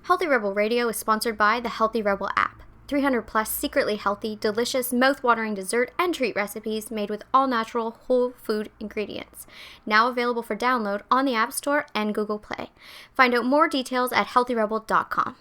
Healthy Rebel Radio is sponsored by the Healthy Rebel app. 300 plus secretly healthy, delicious, mouth-watering dessert and treat recipes made with all-natural, whole food ingredients. Now available for download on the App Store and Google Play. Find out more details at healthyrebel.com.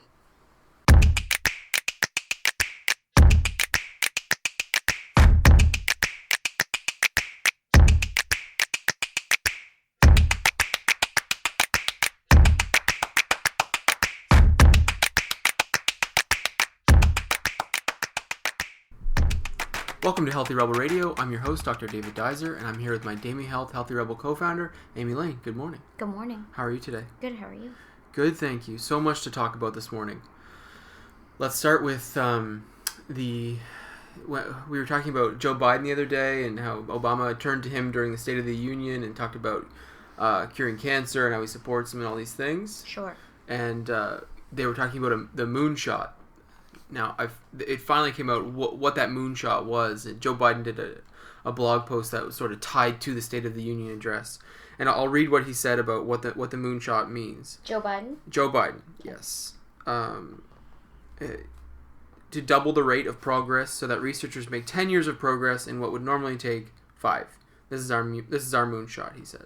Welcome to Healthy Rebel Radio. I'm your host, Dr. David Dizer, and I'm here with my Dami Health Healthy Rebel co-founder, Amy Lane. Good morning. Good morning. How are you today? Good, how are you? Good, thank you. So much to talk about this morning. Let's start with we were talking about Joe Biden the other day and how Obama turned to him during the State of the Union and talked about curing cancer and how he supports him and all these things. Sure. And they were talking about the moonshot. Now, it finally came out what that moonshot was. And Joe Biden did a blog post that was sort of tied to the State of the Union address. And I'll read what he said about what the moonshot means. Joe Biden? Joe Biden, yes. To double the rate of progress so that researchers make 10 years of progress in what would normally take 5. This is our moonshot, he said.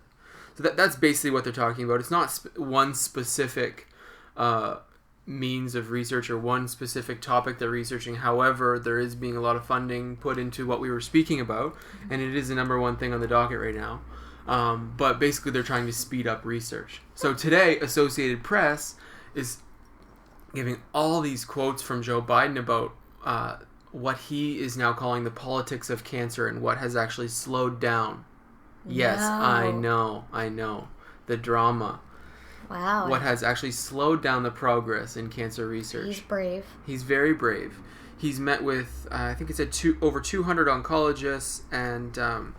So that's basically what they're talking about. It's not one specific means of research or one specific topic they're researching. However, there is being a lot of funding put into what we were speaking about, and it is the number one thing on the docket right now. But basically, they're trying to speed up research. So today, Associated Press is giving all these quotes from Joe Biden about what he is now calling the politics of cancer and what has actually slowed down. Yes, No. I know. The drama. Wow. What has actually slowed down the progress in cancer research. He's brave. He's very brave. He's met with, I think it said over 200 oncologists and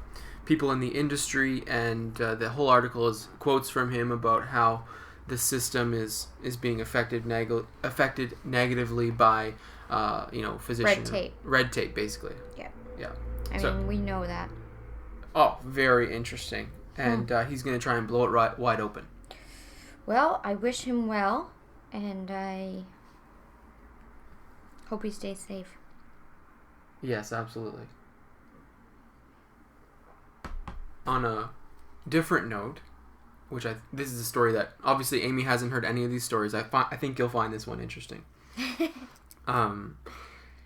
people in the industry, and the whole article is quotes from him about how the system is being affected negatively by, physicians. Red tape, basically. Yeah. I mean, we know that. Oh, very interesting. And he's going to try and blow it wide open. Well, I wish him well, and I hope he stays safe. Yes, absolutely. On a different note, this is a story that obviously Amy hasn't heard any of these stories. I think you'll find this one interesting.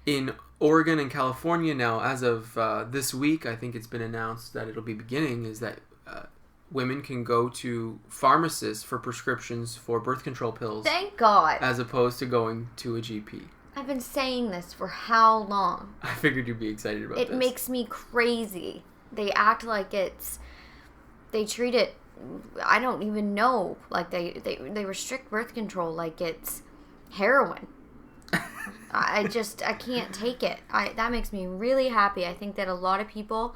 In Oregon and California now, as of this week, I think it's been announced that it'll be beginning, is that women can go to pharmacists for prescriptions for birth control pills. Thank God. As opposed to going to a GP. I've been saying this for how long? I figured you'd be excited about this. It makes me crazy. They act like they treat it, I don't even know, like they restrict birth control like it's heroin. I can't take it. That makes me really happy. I think that a lot of people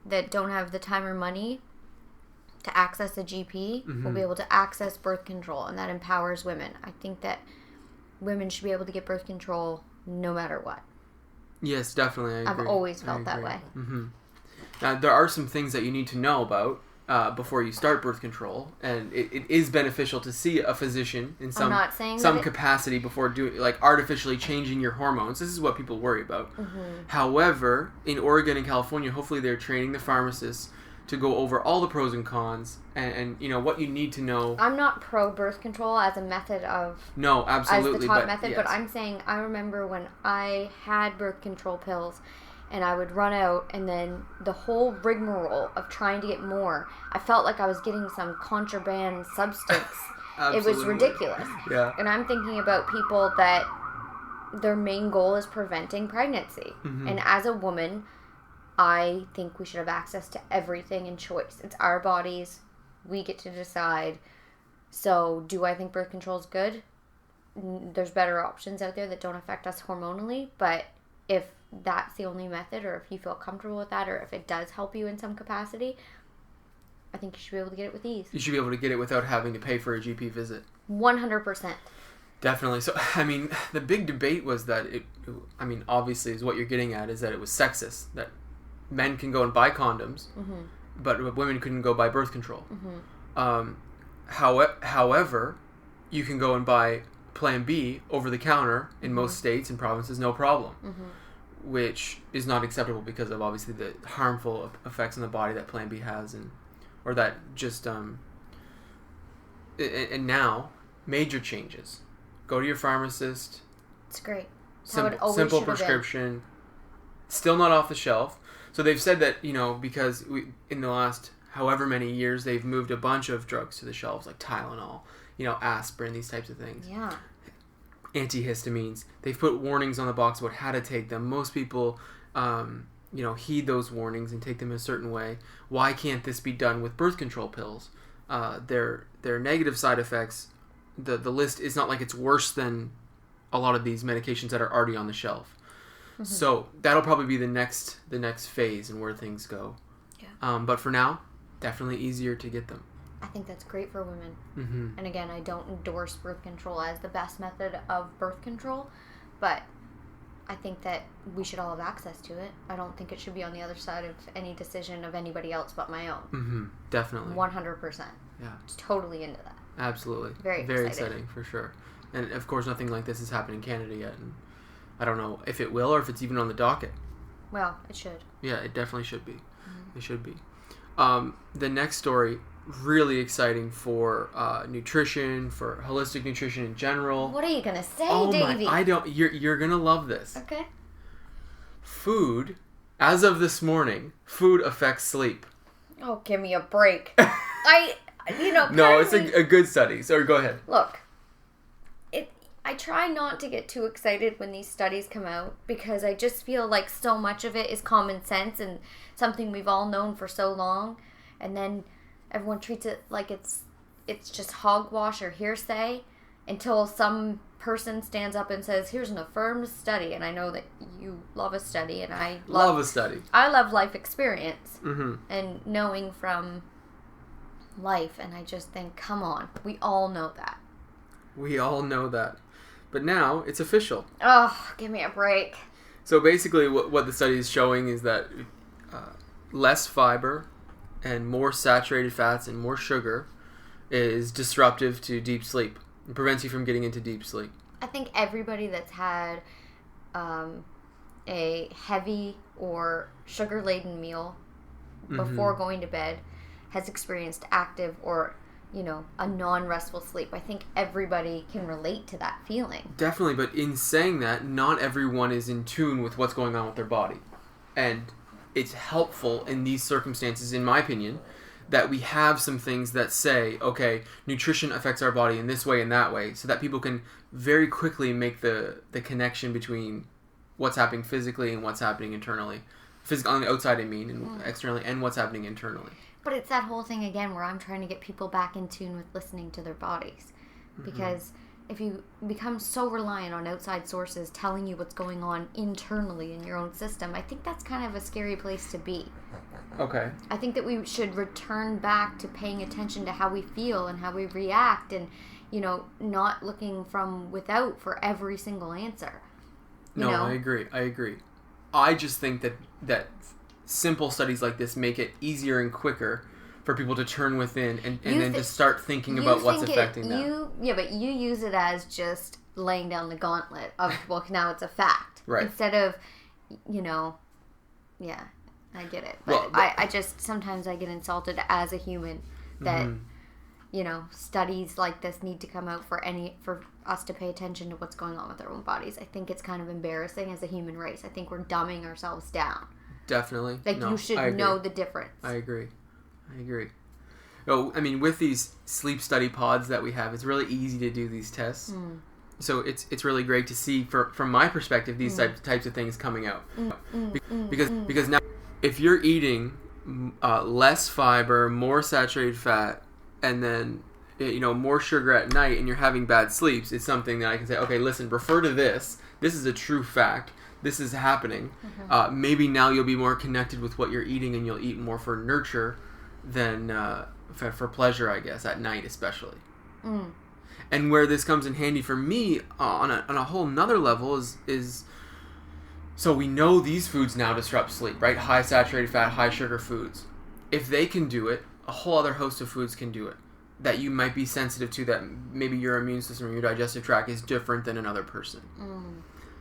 that don't have the time or money to access a GP will be able to access birth control, and that empowers women. I think that women should be able to get birth control no matter what. Yes, definitely. I agree. I've always felt that way. Mm-hmm. Now, there are some things that you need to know about before you start birth control, and it is beneficial to see a physician in some capacity before doing, like, artificially changing your hormones. This is what people worry about. However, in Oregon and California, hopefully they're training the pharmacists to go over all the pros and cons and what you need to know. I'm not pro birth control as a method of... No, absolutely. As the top method, yes. But I'm saying I remember when I had birth control pills and I would run out, and then the whole rigmarole of trying to get more, I felt like I was getting some contraband substance. It was ridiculous. Yeah. And I'm thinking about people that their main goal is preventing pregnancy. And as a woman, I think we should have access to everything and choice. It's our bodies. We get to decide. So, do I think birth control is good? There's better options out there that don't affect us hormonally. But if that's the only method, or if you feel comfortable with that, or if it does help you in some capacity, I think you should be able to get it with ease. You should be able to get it without having to pay for a GP visit. 100%. Definitely. So, I mean, the big debate was that obviously is what you're getting at, is that it was sexist. That men can go and buy condoms, but women couldn't go buy birth control. However, you can go and buy Plan B over the counter in most states and provinces, no problem. Which is not acceptable because of obviously the harmful effects on the body that Plan B has, or that just and now major changes. Go to your pharmacist. It's great. Simple prescription. Still not off the shelf. So they've said that, because in the last however many years they've moved a bunch of drugs to the shelves, like Tylenol, aspirin, these types of things. Yeah. Antihistamines. They've put warnings on the box about how to take them. Most people, heed those warnings and take them a certain way. Why can't this be done with birth control pills? Their negative side effects, the list is not like it's worse than a lot of these medications that are already on the shelf. So that'll probably be the next phase and where things go. Yeah. But for now, definitely easier to get them. I think that's great for women. And again, I don't endorse birth control as the best method of birth control, but I think that we should all have access to it. I don't think it should be on the other side of any decision of anybody else but my own. Definitely. 100%. Yeah. Just totally into that. Absolutely. Very exciting for sure. And of course, nothing like this has happened in Canada yet, and I don't know if it will or if it's even on the docket. Well, it should. Yeah, it definitely should be. It should be. The next story, really exciting for nutrition, for holistic nutrition in general. What are you gonna say, Davey? You're gonna love this. Okay. Food, as of this morning, food affects sleep. Oh, give me a break. No, it's a good study. So go ahead. Look, I try not to get too excited when these studies come out because I just feel like so much of it is common sense and something we've all known for so long, and then everyone treats it like it's just hogwash or hearsay until some person stands up and says, here's an affirmed study. And I know that you love a study, and I love a study. I love life experience and knowing from life, and I just think, come on, we all know that. We all know that. But now it's official. Oh, give me a break. So basically what the study is showing is that less fiber and more saturated fats and more sugar is disruptive to deep sleep. It prevents you from getting into deep sleep. I think everybody that's had a heavy or sugar-laden meal before going to bed has experienced active or a non-restful sleep. I think everybody can relate to that feeling. Definitely, but in saying that, not everyone is in tune with what's going on with their body. And it's helpful in these circumstances, in my opinion, that we have some things that say, okay, nutrition affects our body in this way and that way, so that people can very quickly make the connection between what's happening physically and what's happening internally. On the outside, I mean, and externally, and what's happening internally. But it's that whole thing again where I'm trying to get people back in tune with listening to their bodies. Because if you become so reliant on outside sources telling you what's going on internally in your own system, I think that's kind of a scary place to be. Okay. I think that we should return back to paying attention to how we feel and how we react and, not looking from without for every single answer. I agree. I just think that simple studies like this make it easier and quicker for people to turn within and then to start thinking about what's affecting them. But you use it as just laying down the gauntlet of, well, now it's a fact. Right. Instead of, yeah, I get it. But I just, sometimes I get insulted as a human that, studies like this need to come out for us to pay attention to what's going on with our own bodies. I think it's kind of embarrassing as a human race. I think we're dumbing ourselves down. Definitely. You should know the difference. I agree. Oh, I mean, with these sleep study pods that we have, it's really easy to do these tests. So it's really great to see, from my perspective, these types of things coming out. Because now, if you're eating less fiber, more saturated fat, and then more sugar at night, and you're having bad sleeps, it's something that I can say, okay, listen, refer to this. This is a true fact. This is happening. Maybe now you'll be more connected with what you're eating, and you'll eat more for nurture than for pleasure, I guess, at night especially. And where this comes in handy for me on a whole nother level is so we know these foods now disrupt sleep, right? High saturated fat, high sugar foods. If they can do it, a whole other host of foods can do it. that you might be sensitive to, that maybe your immune system or your digestive tract is different than another person.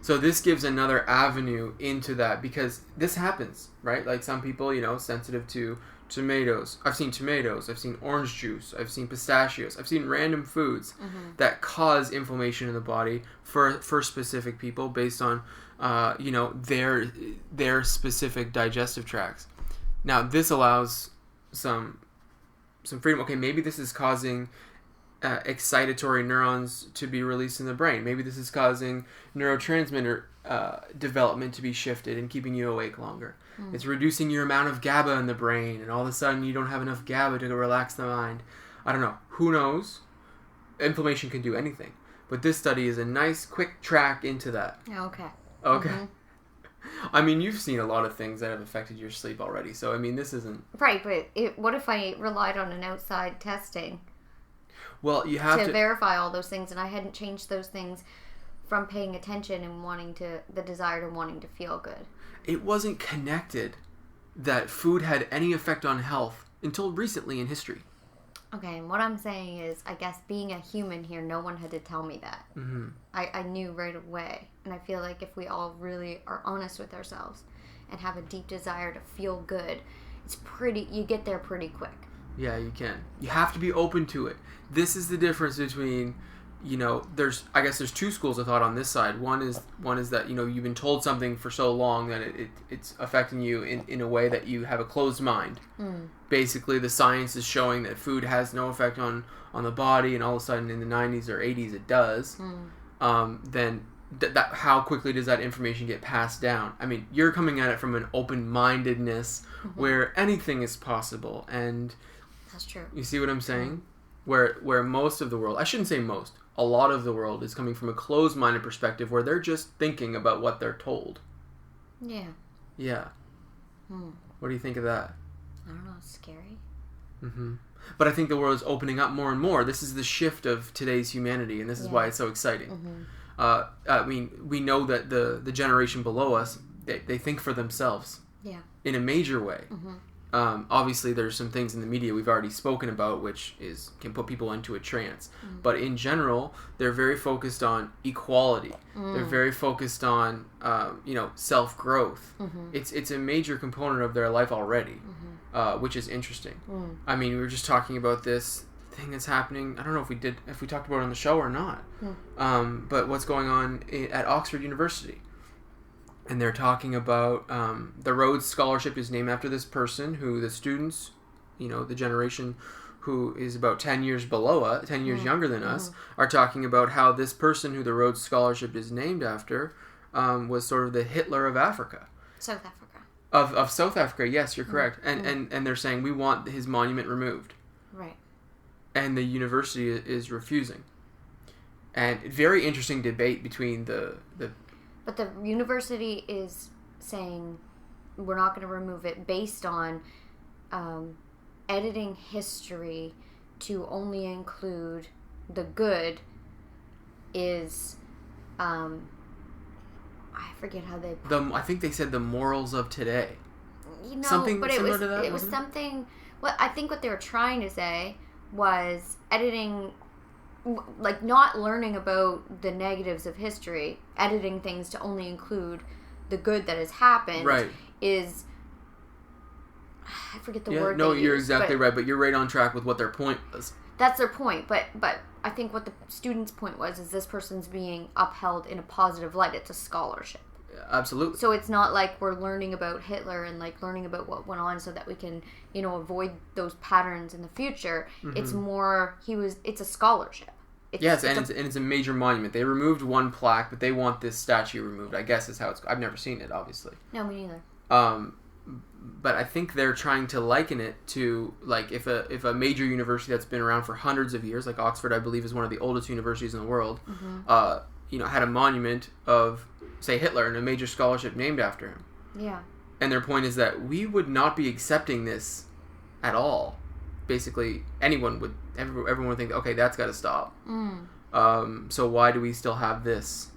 So this gives another avenue into that, because this happens, right? Like some people, sensitive to tomatoes. I've seen tomatoes. I've seen orange juice. I've seen pistachios. I've seen random foods that cause inflammation in the body for specific people based on, their specific digestive tracts. Now, this allows some freedom. Okay, maybe this is causing excitatory neurons to be released in the brain. Maybe this is causing neurotransmitter development to be shifted and keeping you awake longer. It's reducing your amount of GABA in the brain, and all of a sudden you don't have enough GABA to relax the mind. I don't know. Who knows? Inflammation can do anything. But this study is a nice, quick track into that. Okay. I mean, you've seen a lot of things that have affected your sleep already, so I mean, this isn't... Right, but what if I relied on an outside testing? Well, you have to verify all those things, and I hadn't changed those things from paying attention and the desire to wanting to feel good. It wasn't connected that food had any effect on health until recently in history. Okay, and what I'm saying is, I guess being a human here, no one had to tell me that. I knew right away, and I feel like if we all really are honest with ourselves and have a deep desire to feel good, you get there pretty quick. Yeah, you can. You have to be open to it. This is the difference between, there's two schools of thought on this side. One is that, you've been told something for so long that it's affecting you in a way that you have a closed mind. Basically, the science is showing that food has no effect on the body, and all of a sudden in the 90s or 80s it does. Then how quickly does that information get passed down? I mean, you're coming at it from an open-mindedness where anything is possible, and... That's true. You see what I'm saying? Where most of the world, I shouldn't say most, a lot of the world is coming from a closed-minded perspective where they're just thinking about what they're told. Yeah. Yeah. What do you think of that? I don't know. It's scary. But I think the world is opening up more and more. This is the shift of today's humanity, and this is why it's so exciting. I mean, we know that the generation below us, they think for themselves. Yeah. In a major way. Obviously, there's some things in the media we've already spoken about, which can put people into a trance. But in general, they're very focused on equality. They're very focused on, self-growth. It's a major component of their life already, which is interesting. I mean, we were just talking about this thing that's happening. I don't know if we talked about it on the show or not. But what's going on at Oxford University. And they're talking about the Rhodes Scholarship is named after this person who the students, the generation who is about 10 years below us, 10 years younger than us, are talking about how this person who the Rhodes Scholarship is named after was sort of the Hitler of Africa. South Africa. Of South Africa, yes, you're correct. And they're saying we want his monument removed. Right. And the university is refusing. And very interesting debate between the But the university is saying we're not going to remove it based on editing history to only include the good is I forget how they I think they said the morals of today. Something but similar to that, it was something. Well, I think what they were trying to say was editing, like not learning about the negatives of history, editing things to only include the good that has happened. Right. Is I forget the word. No, they you're used, exactly right, but you're right on track with what their point was. That's their point, but I think what the student's point was is this person's being upheld in a positive light. It's a scholarship. Absolutely. So it's not like we're learning about Hitler and like learning about what went on so that we can, avoid those patterns in the future. It's more it's a scholarship. It's a major monument. They removed one plaque, but they want this statue removed. I guess is how it's. I've never seen it, obviously. No, me neither. But I think they're trying to liken it to like if a major university that's been around for hundreds of years, like Oxford, I believe, is one of the oldest universities in the world. Had a monument of, say, Hitler and a major scholarship named after him. Yeah. And their point is that we would not be accepting this at all. Basically, everyone would think, okay, that's got to stop. So why do we still have this?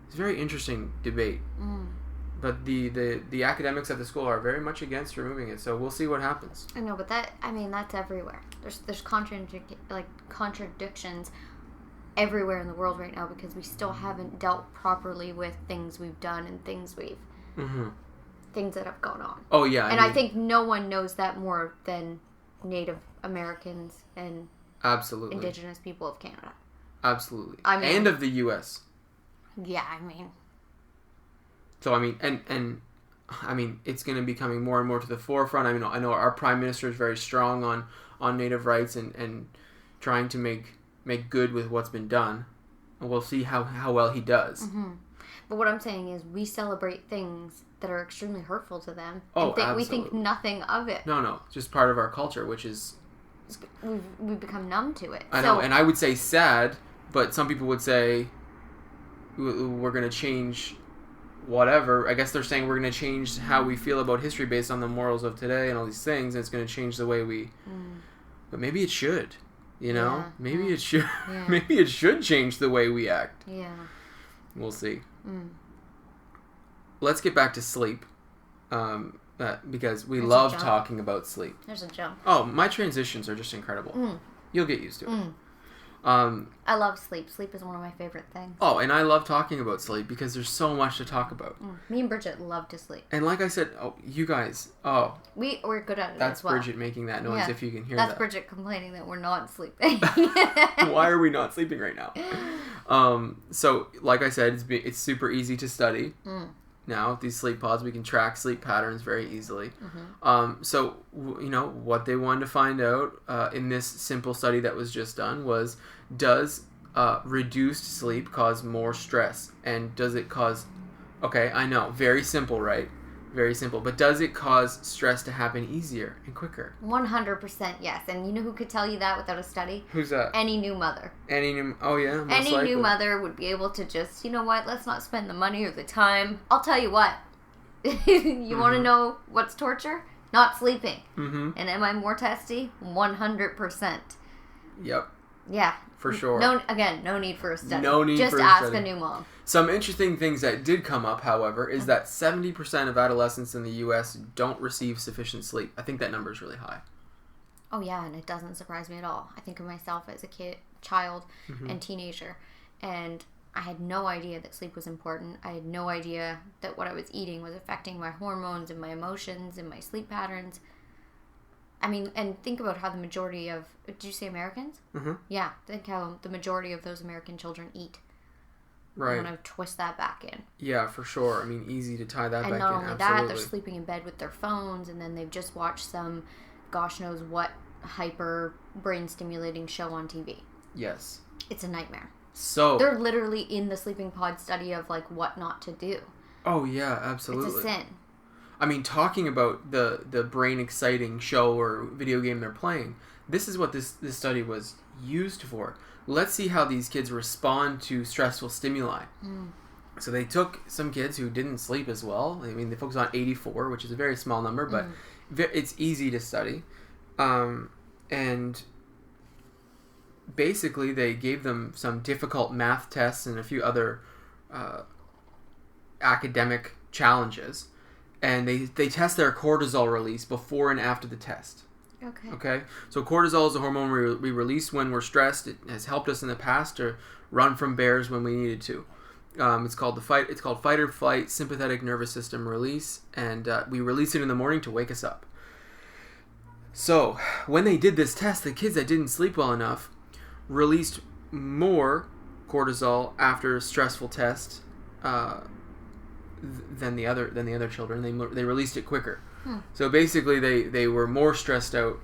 It's a very interesting debate. But the academics at the school are very much against removing it, so we'll see what happens. I know, but that's everywhere. There's contradictions everywhere in the world right now because we still haven't dealt properly with things we've done and things that have gone on. Oh yeah, and I think no one knows that more than Native Americans and absolutely Indigenous people of Canada. Absolutely, and of the U.S. Yeah, I mean. So and it's going to be coming more and more to the forefront. I mean, I know our Prime Minister is very strong on Native rights and trying to make good with what's been done. And we'll see how well he does. Mm-hmm. But what I'm saying is we celebrate things that are extremely hurtful to them. Oh, and absolutely. We think nothing of it. No, just part of our culture, which is... We've become numb to it. I know, and I would say sad, but some people would say we're going to change... whatever. I guess they're saying we're going to change how we feel about history based on the morals of today and all these things, and it's going to change the way we... But maybe it should, you know? Yeah. Maybe it should. Yeah. Maybe it should change the way we act. Yeah. We'll see. Let's get back to sleep, because we love talking about sleep. There's a jump. Oh, my transitions are just incredible. You'll get used to it. I love sleep. Sleep is one of my favorite things. Oh, and I love talking about sleep because there's so much to talk about. Me and Bridget love to sleep. And like I said, you guys, we're good at it that's as well. Bridget making that noise, if you can hear that's that. Bridget complaining that we're not sleeping. Why are we not sleeping right now? So, like I said, it's super easy to study. Now, with these sleep pods, we can track sleep patterns very easily. So, what they wanted to find out in this simple study that was just done was, does reduced sleep cause more stress? And does it cause... Okay, I know, very simple, right? Very simple. But does it cause stress to happen easier and quicker? 100% yes. And you know who could tell you that without a study? Who's that? Any new mother. Oh yeah, most Any likely. new mother would be able to just, you know what, let's not spend the money or the time. I'll tell you what. You want to know what's torture? Not sleeping. And am I more testy? 100%. Yep. Yeah. For sure. No need for a study. No need just for a ask study. a new mom. Some interesting things that did come up, however, is that 70% of adolescents in the U.S. don't receive sufficient sleep. I think that number is really high. Oh, yeah, and it doesn't surprise me at all. I think of myself as a child and teenager, and I had no idea that sleep was important. I had no idea that what I was eating was affecting my hormones and my emotions and my sleep patterns. I mean, and think about how the majority of... Did you say Americans? Yeah, think how the majority of those American children eat. Right. I'm going to twist that back in. Yeah, for sure. I mean, easy to tie that back in. And not only Absolutely. that, they're sleeping in bed with their phones, and then they've just watched some gosh knows what hyper brain stimulating show on TV. Yes. It's a nightmare. So... They're literally in the sleeping pod study of, like, what not to do. Oh, yeah, absolutely. It's a sin. I mean, talking about the brain-exciting show or video game they're playing, this is what this study was used for. Let's see how these kids respond to stressful stimuli. So they took some kids who didn't sleep as well. I mean, they focused on 84, which is a very small number, but it's easy to study. And basically, they gave them some difficult math tests and a few other academic challenges. And they test their cortisol release before and after the test. Okay? So cortisol is a hormone we release when we're stressed. It has helped us in the past to run from bears when we needed to. It's called fight or flight sympathetic nervous system release, and we release it in the morning to wake us up. So when they did this test, the kids that didn't sleep well enough released more cortisol after a stressful test than the other children. They released it quicker. So basically, they were more stressed out,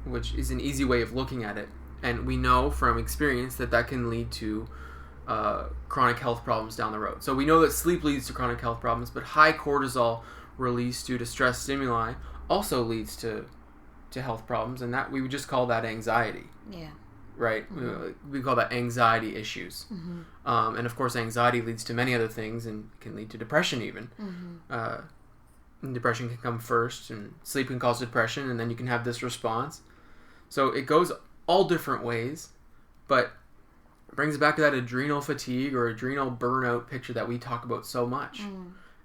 which is an easy way of looking at it. And we know from experience that can lead to chronic health problems down the road. So we know that sleep leads to chronic health problems, but high cortisol release due to stress stimuli also leads to health problems, and that we would just call that anxiety. Yeah. Right? We call that anxiety issues. And of course, anxiety leads to many other things and can lead to depression even. And depression can come first, and sleep can cause depression, and then you can have this response. So it goes all different ways, but it brings it back to that adrenal fatigue or adrenal burnout picture that we talk about so much.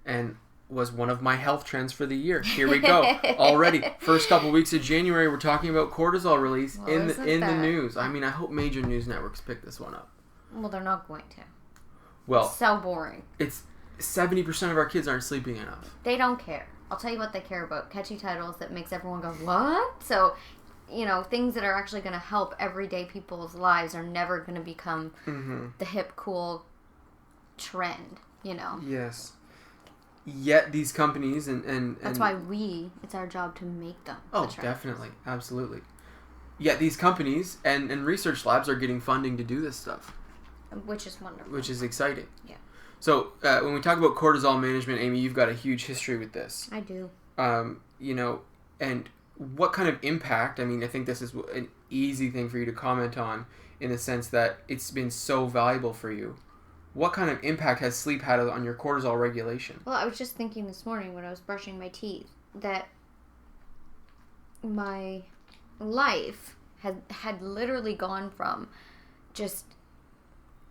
And was one of my health trends for the year. Here we go. Already, first couple weeks of January, we're talking about cortisol release in the news. I mean, I hope major news networks pick this one up. Well, they're not going to. Well, it's so boring. It's 70% of our kids aren't sleeping enough. They don't care. I'll tell you what they care about. Catchy titles that makes everyone go, what? So, things that are actually going to help everyday people's lives are never going to become the hip, cool trend, Yes. Yet these companies and that's why it's our job to make them. Oh, definitely. Absolutely. Yet these companies and research labs are getting funding to do this stuff. Which is wonderful. Which is exciting. Yeah. So, when we talk about cortisol management, Amy, you've got a huge history with this. I do. And what kind of impact, I mean, I think this is an easy thing for you to comment on in the sense that it's been so valuable for you. What kind of impact has sleep had on your cortisol regulation? Well, I was just thinking this morning when I was brushing my teeth that my life had literally gone from just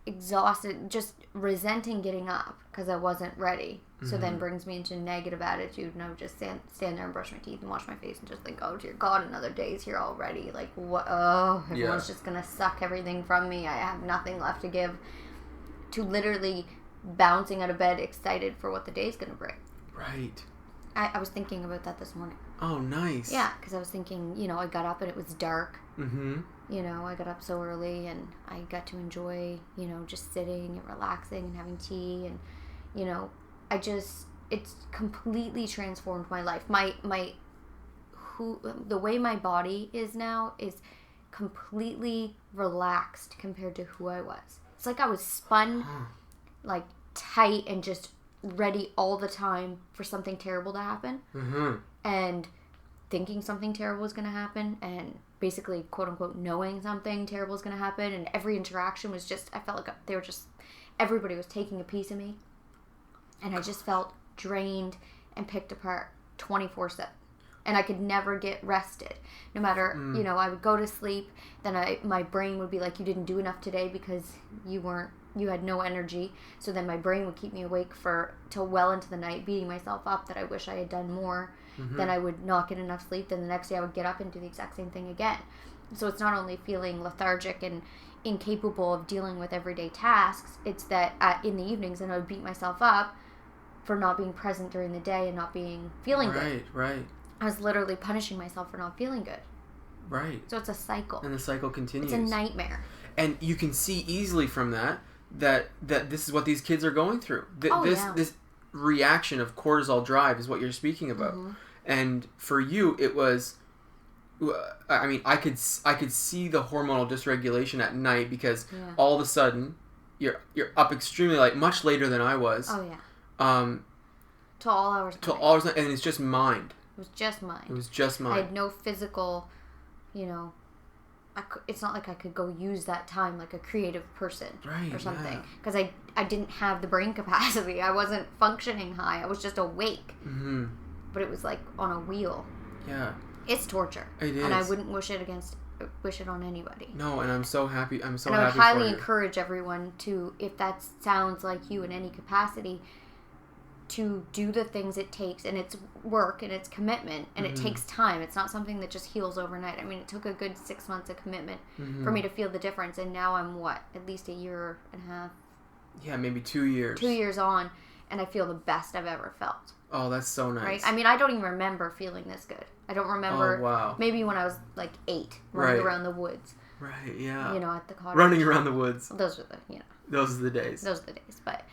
exhausted, just resenting getting up because I wasn't ready. So then brings me into negative attitude, and I would just stand there and brush my teeth and wash my face and just think, oh dear God, another day's here already. Like, what? Oh, everyone's just gonna suck everything from me. I have nothing left to give. To literally bouncing out of bed, excited for what the day's gonna bring. Right. I was thinking about that this morning. Oh, nice. Yeah, because I was thinking, I got up and it was dark. Mm-hmm. I got up so early and I got to enjoy, just sitting and relaxing and having tea and, it's completely transformed my life. The way my body is now is completely relaxed compared to who I was. It's like I was spun like tight and just ready all the time for something terrible to happen. Mm-hmm. And thinking something terrible was going to happen and basically, quote unquote, knowing something terrible was going to happen. And every interaction was just, I felt like everybody was taking a piece of me. And I just felt drained and picked apart 24/7. And I could never get rested. No matter, I would go to sleep, then my brain would be like, you didn't do enough today because you had no energy. So then my brain would keep me awake till well into the night, beating myself up that I wish I had done more. Mm-hmm. Then I would not get enough sleep. Then the next day I would get up and do the exact same thing again. So it's not only feeling lethargic and incapable of dealing with everyday tasks, it's that in the evenings then I would beat myself up for not being present during the day and not feeling good. Right. I was literally punishing myself for not feeling good. Right. So it's a cycle. And the cycle continues. It's a nightmare. And you can see easily from that this is what these kids are going through. This reaction of cortisol drive is what you're speaking about. Mm-hmm. And for you, it was, I mean, I could see the hormonal dysregulation at night because all of a sudden you're up extremely late, much later than I was. Oh yeah. Till all hours. And it's just mind. It was just mine. I had no physical, it's not like I could go use that time like a creative person or something. Because I didn't have the brain capacity. I wasn't functioning high. I was just awake. Mm-hmm. But it was like on a wheel. Yeah. It's torture. It is. And I wouldn't wish it on anybody. No, and I'm so happy. I would highly encourage everyone to, if that sounds like you in any capacity, to do the things it takes, and it's work and it's commitment and it takes time. It's not something that just heals overnight. I mean, it took a good 6 months of commitment for me to feel the difference, and now I'm at least a year and a half. Yeah, maybe 2 years. 2 years on, and I feel the best I've ever felt. Oh, that's so nice. Right? I mean, I don't even remember feeling this good. I don't remember. Oh, wow. Maybe when I was like 8, running around the woods. Right, yeah. At the cottage. Running around the woods. Those are the, Those are the days. But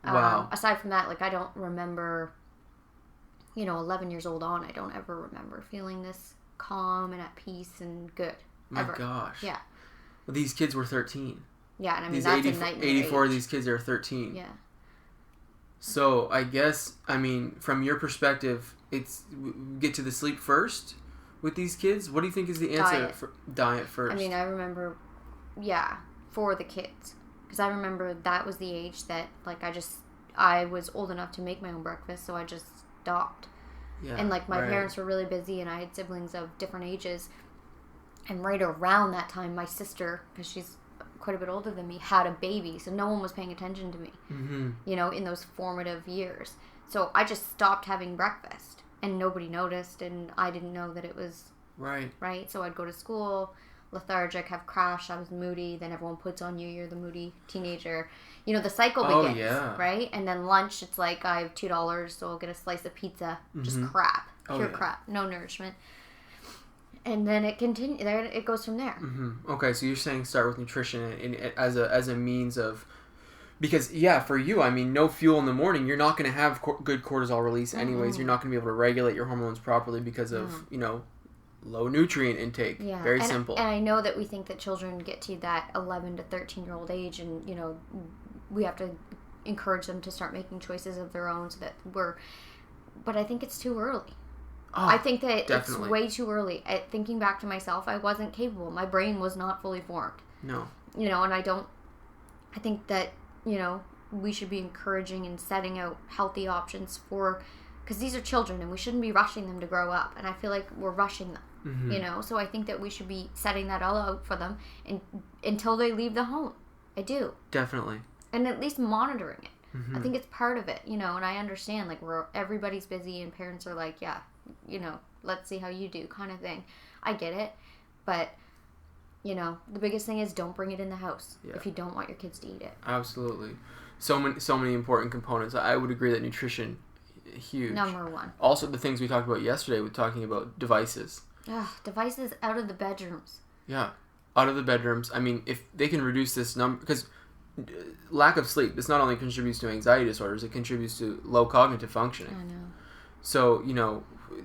wow. Aside from that, I don't remember, 11 years old on, I don't ever remember feeling this calm and at peace and good. My gosh. Yeah. Well, these kids were 13. Yeah, and I mean, that's a nightmare 84 age. Of these kids are 13. Yeah. So, I guess, from your perspective, it's get to the sleep first with these kids? What do you think is the answer? Diet first. I mean, I remember, for the kids. Because I remember that was the age that, I was old enough to make my own breakfast, so I just stopped. Yeah, and, my parents were really busy, and I had siblings of different ages. And right around that time, my sister, because she's quite a bit older than me, had a baby, so no one was paying attention to me, in those formative years. So I just stopped having breakfast, and nobody noticed, and I didn't know that it was right. So I'd go to school, lethargic, have crash, I was moody, then everyone puts on you're the moody teenager. You know, the cycle begins, right? And then lunch, it's like, I have $2, so I'll get a slice of pizza. Just crap. Pure crap. No nourishment. And then it continues. There, it goes from there. Okay, so you're saying start with nutrition as a means of, because for you, I mean, no fuel in the morning, you're not going to have good cortisol release anyways. You're not going to be able to regulate your hormones properly because of low nutrient intake. Very simple. And I know that we think that children get to that 11 to 13-year-old age, and we have to encourage them to start making choices of their own. But I think it's too early. I think that definitely. It's way too early. Thinking back to myself, I wasn't capable. My brain was not fully formed. No. And I think that, we should be encouraging and setting out healthy options because these are children and we shouldn't be rushing them to grow up. And I feel like we're rushing them, So I think that we should be setting that all out for them until they leave the home. I do. Definitely. And at least monitoring it. I think it's part of it, and I understand, like, everybody's busy and parents are like, let's see how you do kind of thing. I get it. But, the biggest thing is don't bring it in the house if you don't want your kids to eat it. Absolutely. So many important components. I would agree that nutrition, huge. Number one. Also, the things we talked about yesterday with talking about devices. Devices out of the bedrooms. Yeah. Out of the bedrooms. I mean, if they can reduce this number, because lack of sleep, this not only contributes to anxiety disorders, it contributes to low cognitive functioning. I know. So,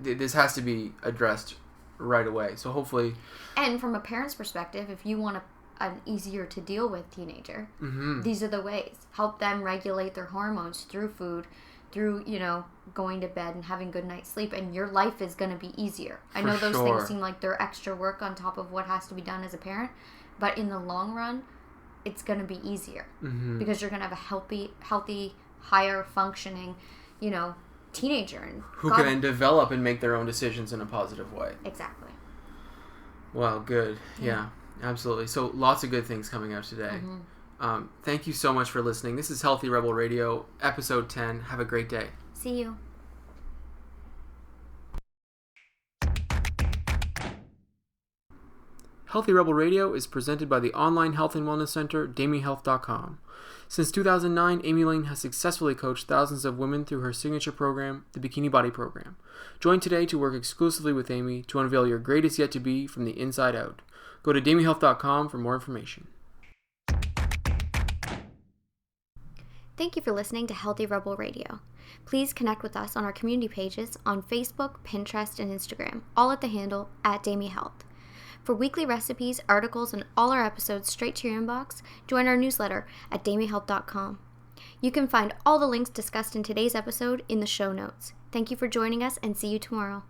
this has to be addressed right away. So hopefully... And from a parent's perspective, if you want an easier to deal with teenager, these are the ways. Help them regulate their hormones through food, through, going to bed and having good night's sleep, and your life is going to be easier. I know those things seem like they're extra work on top of what has to be done as a parent, but in the long run, it's going to be easier because you're going to have a healthy, higher functioning, teenager. And who can then develop and make their own decisions in a positive way. Exactly. Well, good. Yeah, absolutely. So lots of good things coming out today. Thank you so much for listening. This is Healthy Rebel Radio, episode 10. Have a great day. See you. Healthy Rebel Radio is presented by the online health and wellness center, DamiHealth.com. Since 2009, Amy Lane has successfully coached thousands of women through her signature program, the Bikini Body Program. Join today to work exclusively with Amy to unveil your greatest yet to be from the inside out. Go to DamiHealth.com for more information. Thank you for listening to Healthy Rebel Radio. Please connect with us on our community pages on Facebook, Pinterest, and Instagram, all at the handle @DamiHealth. For weekly recipes, articles, and all our episodes straight to your inbox, join our newsletter at DamiHealth.com. You can find all the links discussed in today's episode in the show notes. Thank you for joining us, and see you tomorrow.